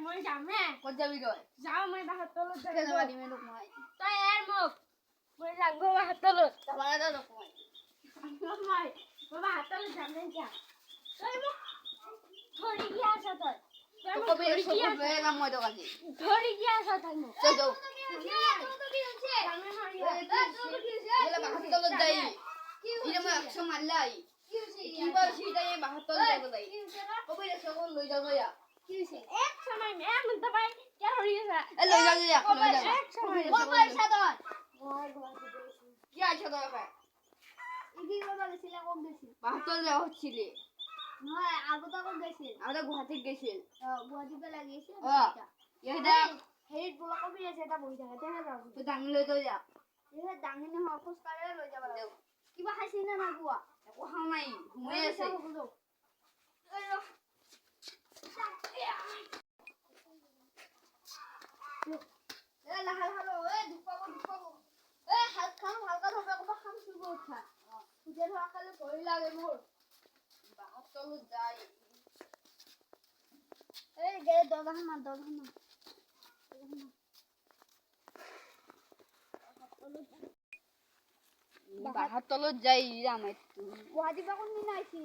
মই যামে ক'ত যাবি তই যাও মই বাহাত তলত কেনে যাবা দিমে তোক মই তই মোক মই যাংগো বাহাত তলত যাবানে তই তোক মই মই বাহাত তলত যামে যা তই মোক ধৰি কি আছ তই তোক কবি চকুত লৈ যাম মই তোক আজি ধৰি কি আছ তই মোক তই যাও যামে মাৰি এলা বাহাত তলত যাই ইরে মই 100 মারলা আই কি বল সিটাই বাহাত তলত যাব যাই কবি চকুত লৈ যাও যা কি হইছে এক সময় মে মত ভাই কে হরি আছে এ লৈ যাও যা লৈ যাও এক সময় ও পয়সা দয় ওই ঘর কি আছে তোর ভাই ইদি বাবা গেছিল কোন গেছিল বাহাত তলত যাওয়া হচ্ছিলি নয় আগতো কোন গেছিল আমরা গুয়াহাটি গেছিল গুয়াহাটি পে লাগিয়েছে এটা হেড ব্লক বি আছে এটা বই থাকে তেনে যাও তো দাঙ্গি লৈ তো যা এ ডাঙিনে হ খোজ কাঢ়ে লৈ যাব লাগে কিবা খাইছিস না না গুয়া একো খাও নাই ঘুমাই আছে এ লাহাল হালো এ দুপাবো এ হাত খান হালকা ধরে কবা খাম শুরু উঠা খুঁজে ধরা কালে ভয় লাগে মোর বাহাত তলত যাই এই গেলে দরকার না বাহাত তলত যাই রাম একটু গুয়াহাটি বা কোন দিন আইছি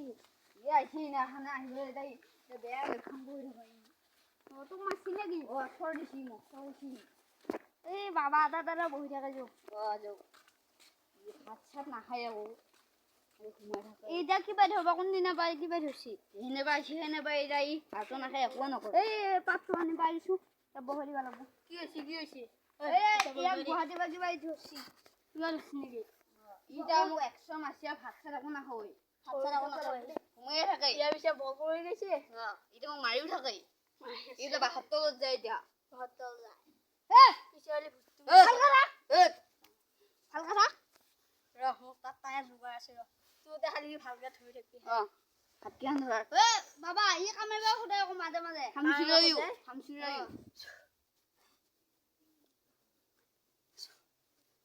এ আইছি না খানা আহিলে তাই বেয়া খাম বই ভাই ও তো মাছি লাগি ও থর দিছি মোক থরছি এই বাবা আদা দাদা বহি থাকে যো যাও ভাত চাত নাখাই আকৌ ঘুমাই থাকে এইটা কিবা ধরবা কোন দিনা পাই কিবা ধরছি হেনে পাইছি হেনে পাই যাই ভাতো নাখাই একো নকৰে এই পাপটো আনি পাইছো বহলি ভালো কি হৈছে এই ইয়া গুয়াহাটি বা কিবা ধরছি কিবা ধরছি নাকি ইটা মোক 100 মাছিয়া ভাত চাত একো নাখাই ভাত চাত একো নকৰে ঘুমাই থাকে ইয়া পিছে বগ হৈ গৈছে ইটা মোক মাৰিও থাকে ইটা বাহাত তলত যায় এতিয়া ভাত তল যায় এ পিছলি হালকা থাক হালকা থাক রহ তাত তাই জুগাৰ আছে ৰ তুই দেখালি ভালকে ধৰি থাকি ভাত কিমান ধৰা এ বাবা ই কামেবা খুদাই আকৌ মাজে মাজে হামচিৰায়ো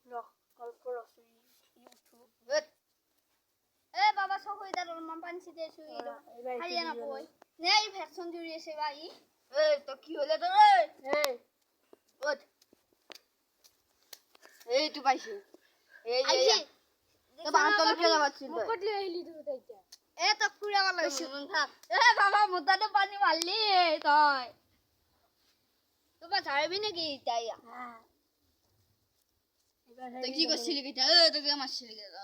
রহ অল্প রসুন এ বাবা সব হই দাঁড়াল মান পানি ছিটে শুই হারিয়া না কই নে এই ভ্যাকসিন জুড়ি আছে ভাই এ তো কি হলে তোর এই ওঠ এই তুই পাইছিস এই আইছি তো বাহাত তলত কিয় যাবাচ্ছিস তুই মুকট লৈ আহিলি তুই তাইটা এ তো ফুৰা গলা শুনুন থাক এ বাবা মুদাতে পানি মারলি তই তোবা যাইবি নাকি তাইয়া তুই কি করছিলি কিটা তুই কি মারছিলি কিটা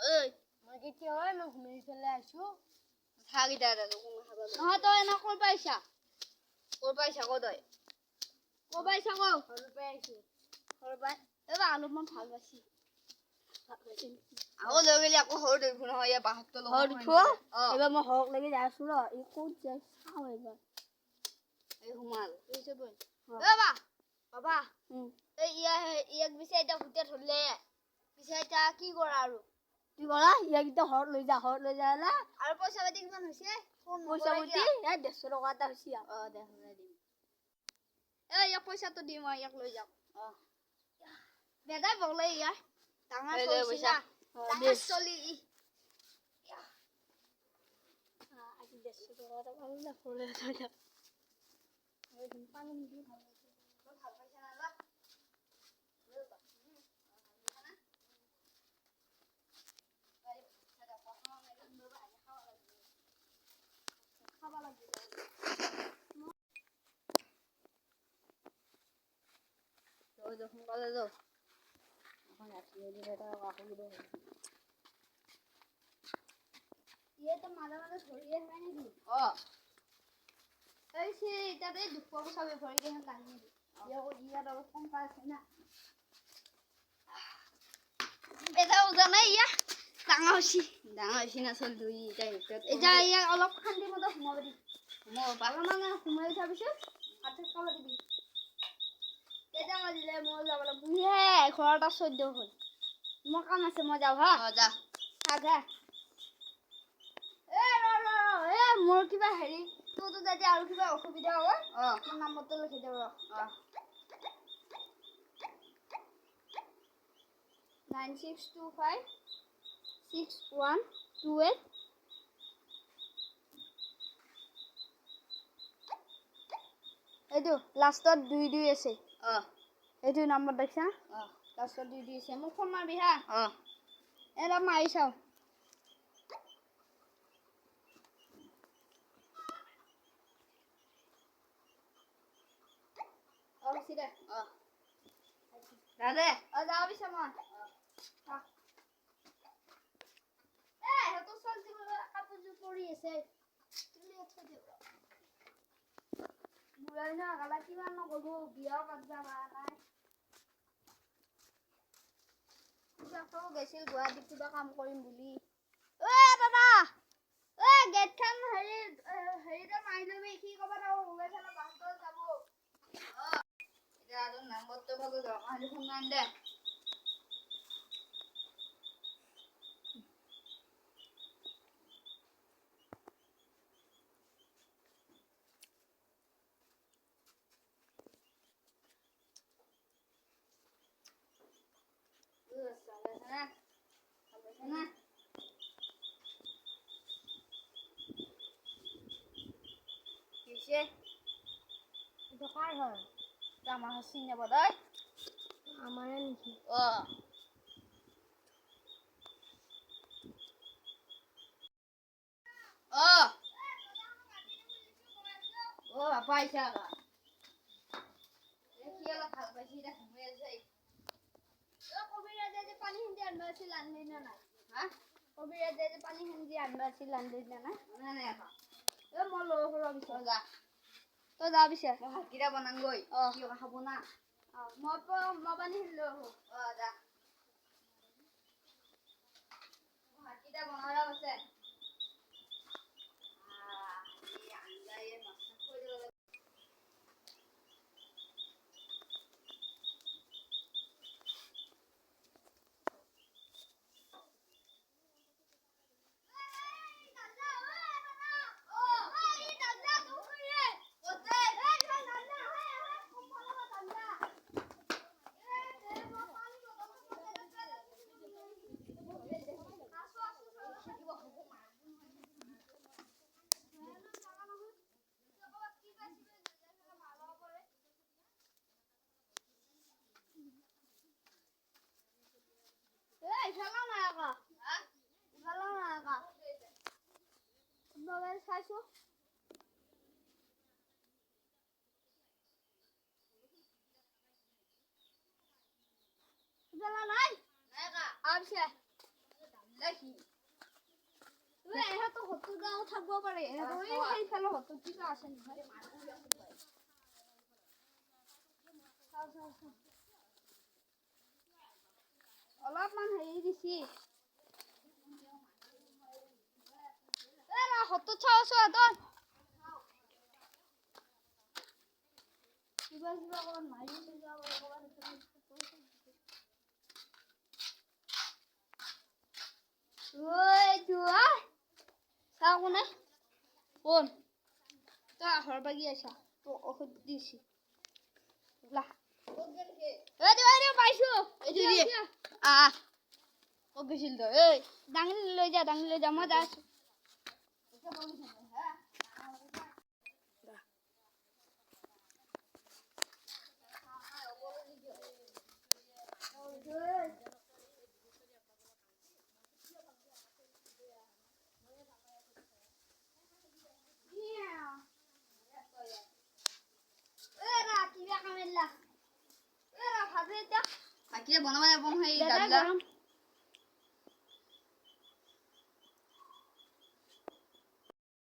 মই কি হয় মই ঘুমাই ফেলে আইছো থাক ইটা কোন খাবা নহয় তই না কল পাইছা ওর পয়সা কত হয় কল পাইছা কো ঘর পে আইছো ঘর পে এবা আলু মন ভাল পাইছি আকৌ লৈ গেলি আকৌ হৰ দেখো নহয় ইয়া বাহাত তলত হৰ দেখো এবাৰ মই হক লাগি যাই আছো ৰ ই ক'ত যাই চাও এবাৰ এই হুমাল এইছে বল বাবা বাবা এই ইয়াক বিচাইটা হুতে ধৰলে বিচাইটা কি কৰা আৰু কি কৰা ইয়াক ইটা হৰ লৈ যা না আৰু পইচা পাতি কিমান হৈছে ফোন পইচা পাতি এ 150 টকা এটা হৈছে দে হলে দিম ইয়াক পইচাটো দিম ইয়াক লৈ যাও বেদাই বগলে ইয়াৰ ডাঙৰ পইচা ডাঙৰ চলি আজি 150 টকা এটা ভাল না ফলে থৈ যা পানী দি ভাল ভাল পইচা না লা খাবা লাগবে তো যখন বলে তো এখন আসলে দিটা কাকু দিবে ইয়ে তো মাঝে মাঝে ধরিয়ে হয় নাকি এই সে এটাতে দুঃখ সবে ভরে গেছে দাঁড়িয়ে ইয়া তো কম পাচ্ছে না এটা জানা ইয়া ডাঙৰ হৈছি না চল দুই এটা ইয়া অলপ খান্দি মতো সোমাব দি ভালো মানে সোমাই উঠাৰ পিছত হাতে খাব দিবি কেইটা বাজিলে মই যাব লাগিব ঘৰত 14 হ'ল মোৰ কাম আছে মই যাওঁ হা যা আগে এ মোৰ কিবা হেৰি তোতো যদি আৰু কিবা অসুবিধা হয় মোৰ নামটো লিখি দেব 9625 6128 এইটো লাষ্টত 2-2 আছে এইটো নম্বৰ দেখিছা লাষ্টত 2-2 আছে মোক ফোন মাৰবি হা এটা মাৰি চাও সিদে দাদা যাও বিছে মই হেতু চলতি কাপোৰযোৰ পৰি আছে তুমি থৈ দিও বুঢ়াই না গালা কিমান নগলো বিয়া পাতবা নাই কিবা গৈছিল গুৱাহাটীত কিবা কাম কৰিম বুলি দাদা গেটখন হেৰিতে মাৰি লবি কি ক'ব তাও ওলাই ফেলে বাহতল যাব এতিয়া আৰু নম্বৰটো ভাগো দৰকাৰ হ'লে ফোন মাৰিম দে দোকান হয় আমাৰ চিনি নাপাব তই আমাৰে নেকি বাপা আহিছে আকৌ কি অলপ ভাল পাইছি এতিয়া ঘুমাই আছে কবিৰাজে যে পানী হিন্দি আনবা আছিল আনলি না নাই হা কবিৰাজে যে পানী হিন্দি আনবা আছিল আনলি না নাই নাই আকৌ মই লৈ ফুৰা বিচৰা যা তই যা পিছে মই ভাতকেইটা বনাংগৈ কি খাব না মই পানী হিন্দি লৈ আহো যা ভাতকেইটা বনালে আছে ইফালেও নাই আকৌ ইফালেও নাই আকৌ মোবাইল চাইছো ইফালে নাই আবছে দেখি এহেতো হতু গাঁও থাকব পাৰে সেইফালে হতু কিবা আছে নহয় অলপমান হেৰি দিছি হতু চাওছো তই কিবা কিবা অকমান মাৰি যাব চাও কোনে কোন তই আহৰ বাগি আছা তোক ঔষধ দিছি পাইছো ক'ত গৈছিল তই ঐ ডাঙৰি লৈ যা মই যাই আছো ভাতকেইটা বনাব নাপাওঁ সেই গৰম